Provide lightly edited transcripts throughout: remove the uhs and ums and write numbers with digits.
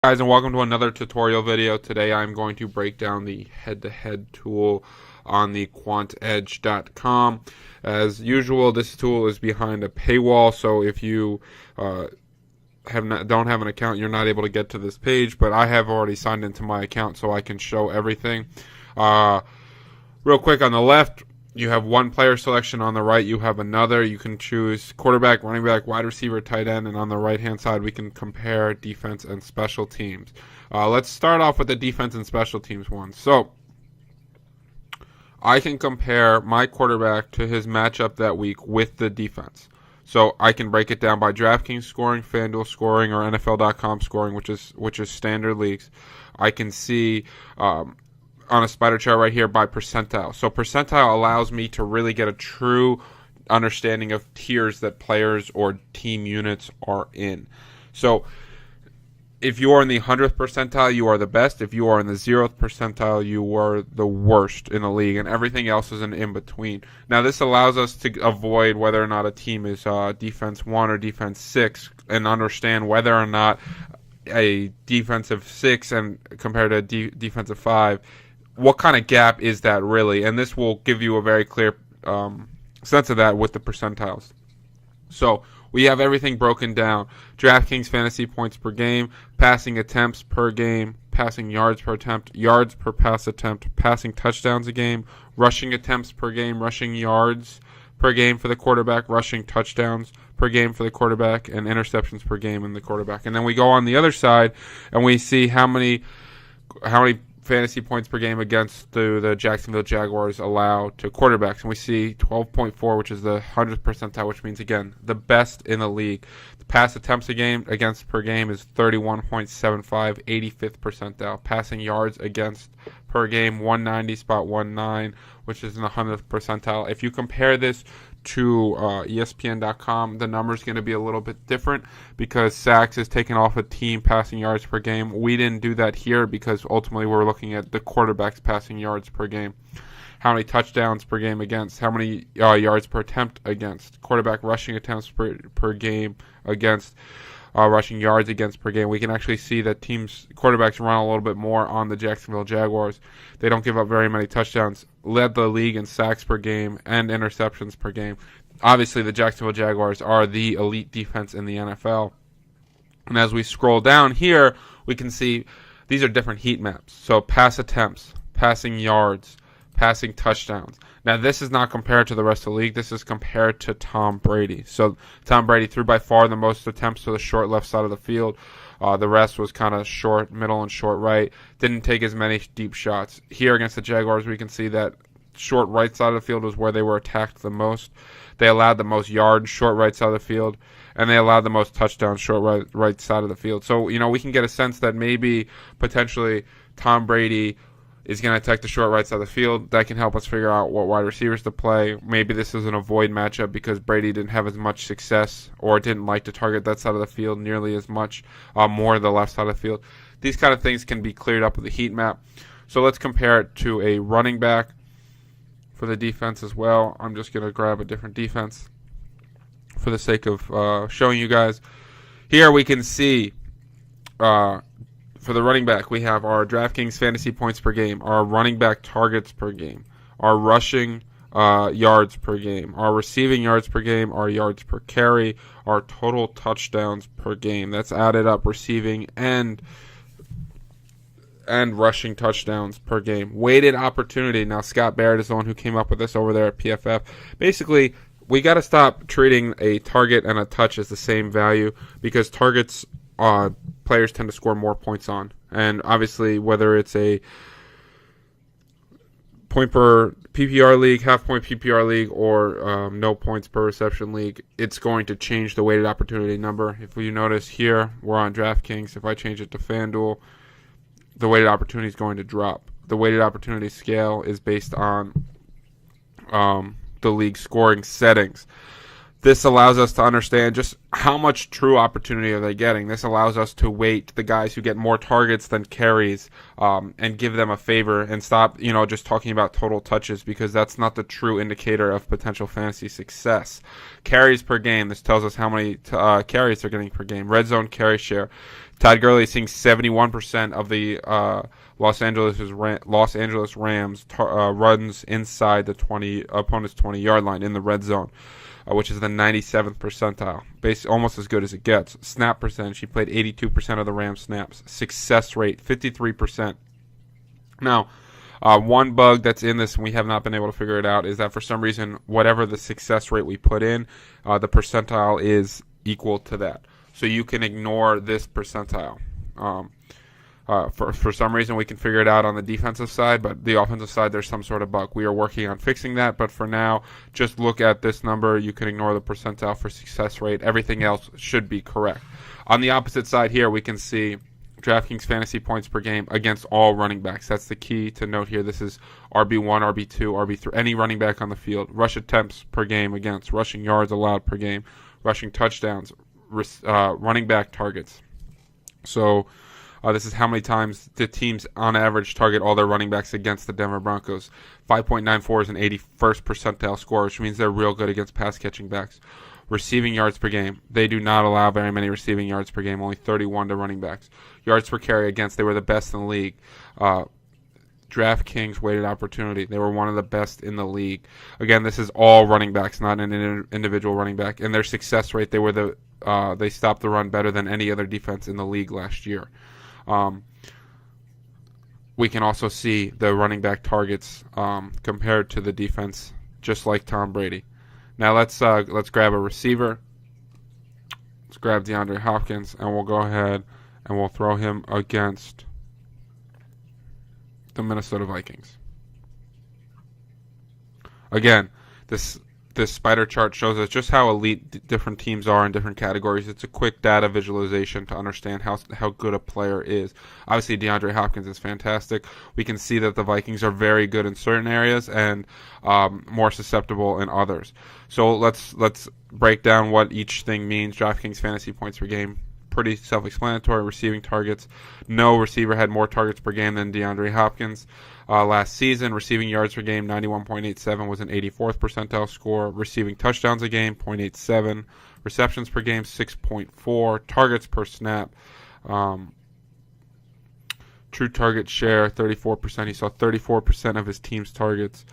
Guys, and welcome to another tutorial video. Today I'm going to break down the head-to-head tool on the quantedge.com. As usual, this tool is behind a paywall, so if you don't have an account, you're not able to get to this page, but I have already signed into my account so I can show everything. Real quick, on the left you have one player selection, on the right you have another. You can choose quarterback, running back, wide receiver, tight end, and on the right hand side we can compare defense and special teams. Let's start off with the defense and special teams one. So I can compare my quarterback to his matchup that week with the defense. So I can break it down by DraftKings scoring, FanDuel scoring, or NFL.com scoring, which is standard leagues. I can see on a spider chart right here by percentile. So percentile allows me to really get a true understanding of tiers that players or team units are in. So if you are in the 100th percentile, you are the best. If you are in the 0th percentile, you are the worst in the league, and everything else is an in-between. Now, this allows us to avoid whether or not a team is defense 1 or defense 6 and understand whether or not a defensive 6 and compared to a defensive 5, what kind of gap is that really? And this will give you a very clear sense of that with the percentiles. So we have everything broken down. DraftKings fantasy points per game, passing attempts per game, passing yards per attempt, yards per pass attempt, passing touchdowns a game, rushing attempts per game, rushing yards per game for the quarterback, rushing touchdowns per game for the quarterback, and interceptions per game in the quarterback. And then we go on the other side and we see how many fantasy points per game against the Jacksonville Jaguars allow to quarterbacks. And we see 12.4, which is the 100th percentile, which means, again, the best in the league. The pass attempts a game against per game is 31.75, 85th percentile. Passing yards against per game, 190.19, which is in the 100th percentile. If you compare this to ESPN.com, the number's going to be a little bit different because sacks is taken off a team passing yards per game. We didn't do that here because ultimately we're looking at the quarterback's passing yards per game. How many touchdowns per game against, how many yards per attempt against, quarterback rushing attempts per game against, rushing yards against per game. We can actually see that teams, quarterbacks run a little bit more on the Jacksonville Jaguars. They don't give up very many touchdowns. Led the league in sacks per game and interceptions per game. Obviously, the Jacksonville Jaguars are the elite defense in the NFL. And as we scroll down here, we can see these are different heat maps. So pass attempts, passing yards, passing touchdowns. Now, this is not compared to the rest of the league. This is compared to Tom Brady. So Tom Brady threw by far the most attempts to the short left side of the field. The rest was kind of short middle and short right. Didn't take as many deep shots. Here against the Jaguars, we can see that short right side of the field was where they were attacked the most. They allowed the most yards short right side of the field, and they allowed the most touchdowns short right side of the field. So, we can get a sense that maybe potentially Tom Brady is going to attack the short right side of the field. That can help us figure out what wide receivers to play. Maybe this is an avoid matchup because Brady didn't have as much success or didn't like to target that side of the field nearly as much, more the left side of the field. These kind of things can be cleared up with the heat map. So let's compare it to a running back for the defense as well. I'm just going to grab a different defense for the sake of showing you guys. Here we can see for the running back, we have our DraftKings fantasy points per game, our running back targets per game, our rushing yards per game, our receiving yards per game, our yards per carry, our total touchdowns per game. That's added up receiving and rushing touchdowns per game. Weighted opportunity. Now, Scott Barrett is the one who came up with this over there at PFF. Basically, we got to stop treating a target and a touch as the same value because targets players tend to score more points on. And obviously, whether it's a point per PPR league, half point PPR league, or no points per reception league, it's going to change the weighted opportunity number. If you notice here, we're on DraftKings. If I change it to FanDuel, the weighted opportunity is going to drop. The weighted opportunity scale is based on the league scoring settings. This allows us to understand just how much true opportunity are they getting. This allows us to weight the guys who get more targets than carries and give them a favor and stop, just talking about total touches because that's not the true indicator of potential fantasy success. Carries per game. This tells us how many carries they're getting per game. Red zone carry share Todd Gurley is seeing 71% of the Los Angeles Rams runs inside the opponent's 20-yard line in the red zone, which is the 97th percentile, almost as good as it gets. Snap percentage, he played 82% of the Rams snaps. Success rate, 53%. Now, one bug that's in this, and we have not been able to figure it out, is that for some reason, whatever the success rate we put in, the percentile is equal to that. So you can ignore this percentile. For some reason, we can figure it out on the defensive side, but the offensive side, there's some sort of bug. We are working on fixing that, but for now, just look at this number. You can ignore the percentile for success rate. Everything else should be correct. On the opposite side here, we can see DraftKings fantasy points per game against all running backs. That's the key to note here. This is RB1, RB2, RB3, any running back on the field. Rush attempts per game against, rushing yards allowed per game, rushing touchdowns, running back targets. So this is how many times the teams on average target all their running backs against the Denver Broncos. 5.94 is an 81st percentile score, which means they're real good against pass-catching backs. Receiving yards per game. They do not allow very many receiving yards per game, only 31 to running backs. Yards per carry against, they were the best in the league. DraftKings weighted opportunity, they were one of the best in the league. Again, this is all running backs, not an individual running back. And their success rate, they stopped the run better than any other defense in the league last year. We can also see the running back targets compared to the defense, just like Tom Brady. Now let's grab a receiver. Let's grab DeAndre Hopkins, and we'll go ahead and we'll throw him against the Minnesota Vikings. Again, this spider chart shows us just how elite different teams are in different categories. It's a quick data visualization to understand how good a player is. Obviously, DeAndre Hopkins is fantastic. We can see that the Vikings are very good in certain areas and more susceptible in others. So let's break down what each thing means. DraftKings fantasy points per game, pretty self-explanatory. Receiving targets, no receiver had more targets per game than DeAndre Hopkins. Last season, receiving yards per game, 91.87 was an 84th percentile score. Receiving touchdowns a game, 0.87. Receptions per game, 6.4. Targets per snap, true target share, 34%. He saw 34% of his team's targets.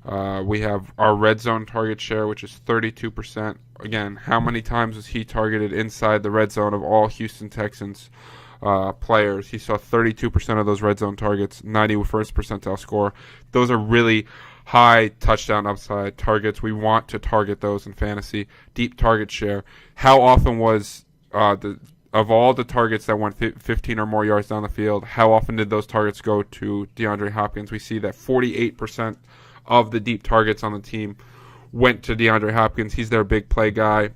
We have our red zone target share, which is 32%. Again, how many times was he targeted inside the red zone of all Houston Texans players? He saw 32% of those red zone targets, 91st percentile score. Those are really high touchdown upside targets. We want to target those in fantasy. Deep target share. How often was of all the targets that went 15 or more yards down the field, how often did those targets go to DeAndre Hopkins? We see that 48% of the deep targets on the team went to DeAndre Hopkins. He's their big play guy.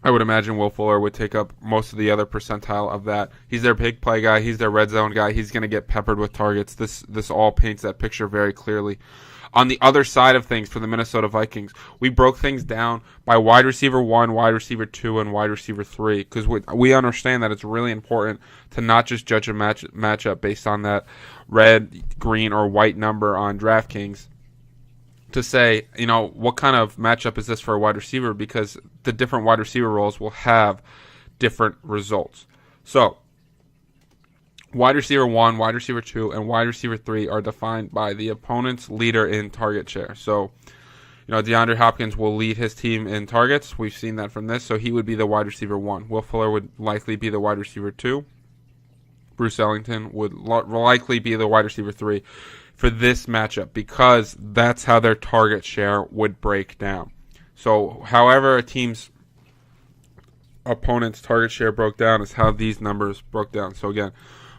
I would imagine Will Fuller would take up most of the other percentile of that. He's their big play guy. He's their red zone guy. He's going to get peppered with targets. This all paints that picture very clearly. On the other side of things for the Minnesota Vikings, we broke things down by wide receiver 1, wide receiver 2, and wide receiver 3 because we understand that it's really important to not just judge a matchup based on that red, green, or white number on DraftKings, to say, what kind of matchup is this for a wide receiver, because the different wide receiver roles will have different results. So, wide receiver 1, wide receiver 2, and wide receiver 3 are defined by the opponent's leader in target share. So, DeAndre Hopkins will lead his team in targets. We've seen that from this, so he would be the wide receiver 1. Will Fuller would likely be the wide receiver 2. Bruce Ellington would likely be the wide receiver 3. For this matchup, because that's how their target share would break down. So however a team's opponent's target share broke down is how these numbers broke down. So again,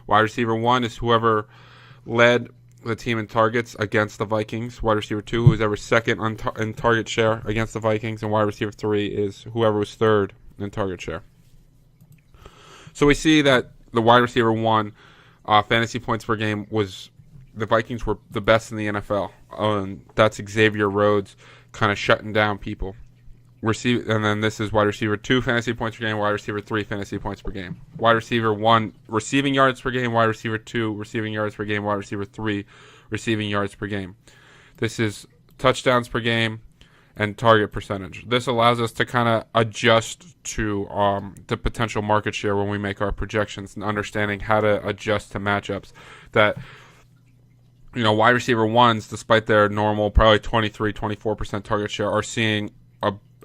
wide receiver 1 is whoever led the team in targets against the Vikings. Wide receiver 2, who's ever second in target share against the Vikings. And wide receiver 3 is whoever was third in target share. So we see that the wide receiver 1 fantasy points per game was, the Vikings were the best in the NFL. And that's Xavier Rhodes kind of shutting down people. And then this is wide receiver 2 fantasy points per game, wide receiver 3 fantasy points per game. Wide receiver 1 receiving yards per game, wide receiver 2 receiving yards per game, wide receiver 3 receiving yards per game. This is touchdowns per game, and target percentage. This allows us to kind of adjust to the potential market share when we make our projections, and understanding how to adjust to matchups. That, wide receiver ones, despite their normal probably 23-24% target share, are seeing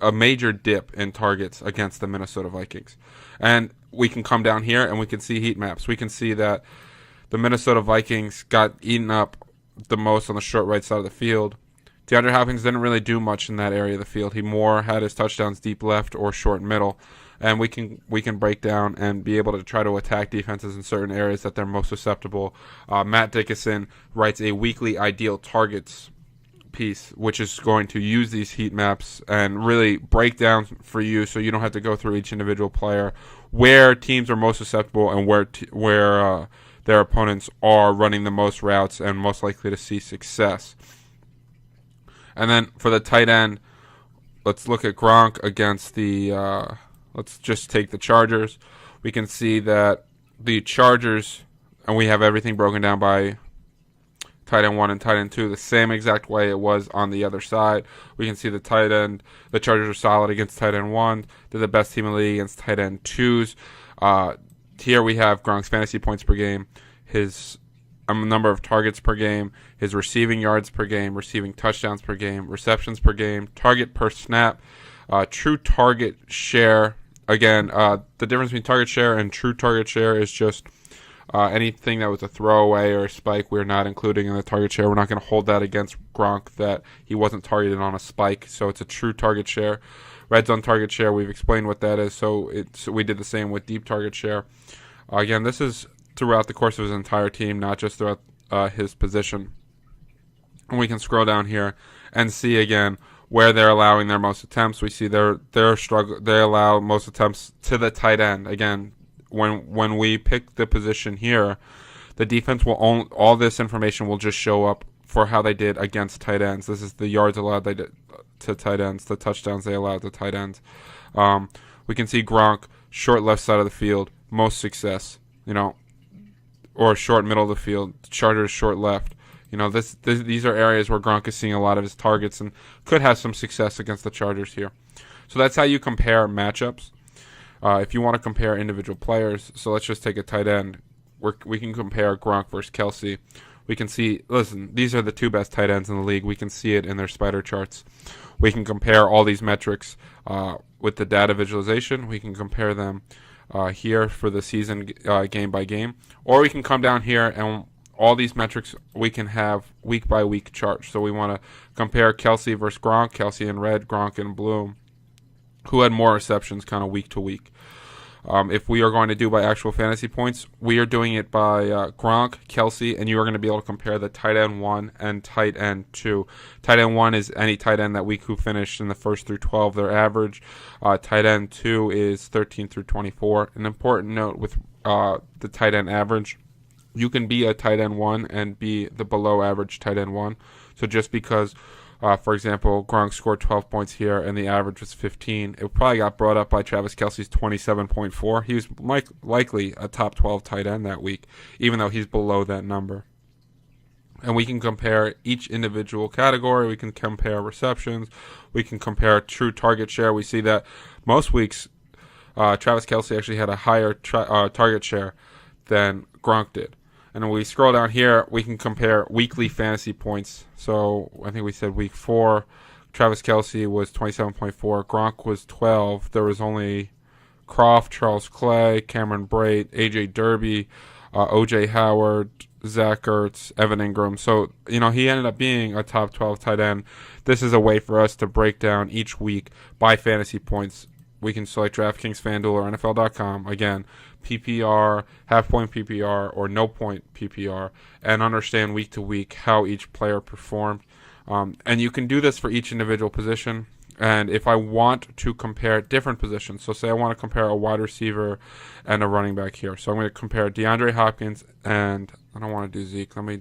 a major dip in targets against the Minnesota Vikings. And we can come down here and we can see heat maps. We can see that the Minnesota Vikings got eaten up the most on the short right side of the field. DeAndre Hopkins didn't really do much in that area of the field. He more had his touchdowns deep left or short middle. And we can break down and be able to try to attack defenses in certain areas that they're most susceptible. Matt Dickinson writes a weekly ideal targets piece, which is going to use these heat maps and really break down for you, so you don't have to go through each individual player, where teams are most susceptible and where their opponents are running the most routes and most likely to see success. And then for the tight end, let's look at Gronk against let's just take the Chargers. We can see that the Chargers, and we have everything broken down by tight end 1 and tight end 2 the same exact way it was on the other side. We can see the Chargers are solid against tight end 1. They're the best team in the league against tight end 2s. Here we have Gronk's fantasy points per game, his number of targets per game, his receiving yards per game, receiving touchdowns per game, receptions per game, target per snap, true target share. Again, the difference between target share and true target share is just anything that was a throwaway or a spike, we're not including in the target share. We're not going to hold that against Gronk that he wasn't targeted on a spike, so it's a true target share. Red zone target share, we've explained what that is, so we did the same with deep target share. Again, this is throughout the course of his entire team, not just throughout his position. And we can scroll down here and see again where they're allowing their most attempts. We see their struggle. They allow most attempts to the tight end. Again, when we pick the position here, the defense will all this information will just show up for how they did against tight ends. This is the yards allowed they did to tight ends, the touchdowns they allowed to tight ends. We can see Gronk, short left side of the field, most success, or short middle of the field. Chargers short left. These are areas where Gronk is seeing a lot of his targets and could have some success against the Chargers here. So that's how you compare matchups. If you want to compare individual players, so let's just take a tight end. We can compare Gronk versus Kelsey. We can see, listen, these are the two best tight ends in the league. We can see it in their spider charts. We can compare all these metrics with the data visualization. We can compare them here for the season game by game. Or we can come down here and all these metrics we can have week by week charts. So we want to compare Kelsey versus Gronk, Kelsey in red, Gronk in blue. Who had more receptions kind of week to week. If we are going to do by actual fantasy points, we are doing it by Gronk, Kelsey, and you are going to be able to compare the tight end 1 and tight end 2. Tight end 1 is any tight end that week who finished in the 1st through 12, their average. Tight end 2 is 13 through 24. An important note with the tight end average, you can be a tight end 1 and be the below average tight end 1. So just because for example, Gronk scored 12 points here and the average was 15. It probably got brought up by Travis Kelce's 27.4. He was likely a top 12 tight end that week, even though he's below that number. And we can compare each individual category. We can compare receptions. We can compare true target share. We see that most weeks Travis Kelce actually had a higher target share than Gronk did. And when we scroll down here, we can compare weekly fantasy points. So I think we said week 4, Travis Kelce was 27.4. Gronk was 12. There was only Croft, Charles Clay, Cameron Brate, A.J. Derby, O.J. Howard, Zach Ertz, Evan Ingram. So, he ended up being a top 12 tight end. This is a way for us to break down each week by fantasy points. We can select DraftKings, FanDuel, or NFL.com. Again, PPR, half-point PPR, or no-point PPR, and understand week to week how each player performed. And you can do this for each individual position. And if I want to compare different positions, so say I want to compare a wide receiver and a running back here. So I'm going to compare DeAndre Hopkins and I don't want to do Zeke. Let me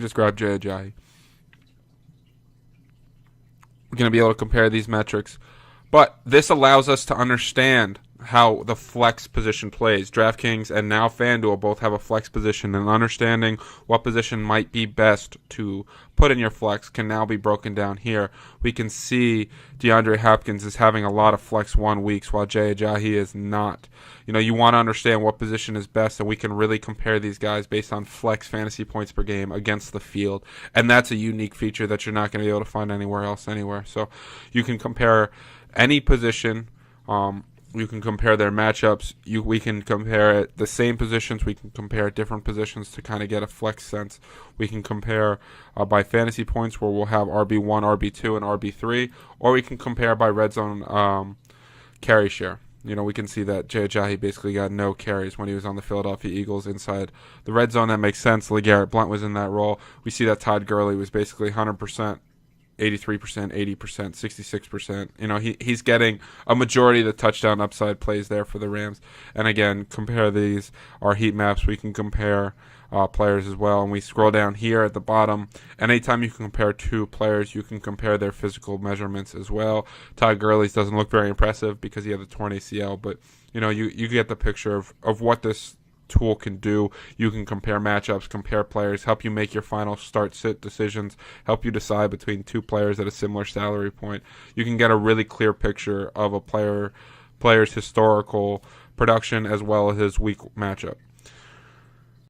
just grab Jay Ajayi. We're going to be able to compare these metrics. But this allows us to understand how the flex position plays. DraftKings and now FanDuel both have a flex position, and understanding what position might be best to put in your flex can now be broken down here. We can see DeAndre Hopkins is having a lot of flex 1 weeks while Jay Ajayi is not. You want to understand what position is best, and we can really compare these guys based on flex fantasy points per game against the field, and that's a unique feature that you're not going to be able to find anywhere else. So you can compare any position. You can compare their matchups. We can compare the same positions. We can compare different positions to kind of get a flex sense. We can compare by fantasy points, where we'll have RB1, RB2, and RB3, or we can compare by red zone carry share. We can see that Jay Ajayi basically got no carries when he was on the Philadelphia Eagles inside the red zone. That makes sense. LeGarrette Blount was in that role. We see that Todd Gurley was basically 100%. 83%, 80%, 66%. He's getting a majority of the touchdown upside plays there for the Rams. And again, compare these, our heat maps. We can compare players as well. And we scroll down here at the bottom. And anytime you can compare two players, you can compare their physical measurements as well. Todd Gurley's doesn't look very impressive because he had the torn ACL. But, you get the picture of what this tool can do. You can compare matchups, compare players, help you make your final start-sit decisions, help you decide between two players at a similar salary point. You can get a really clear picture of a player's historical production as well as his week matchup.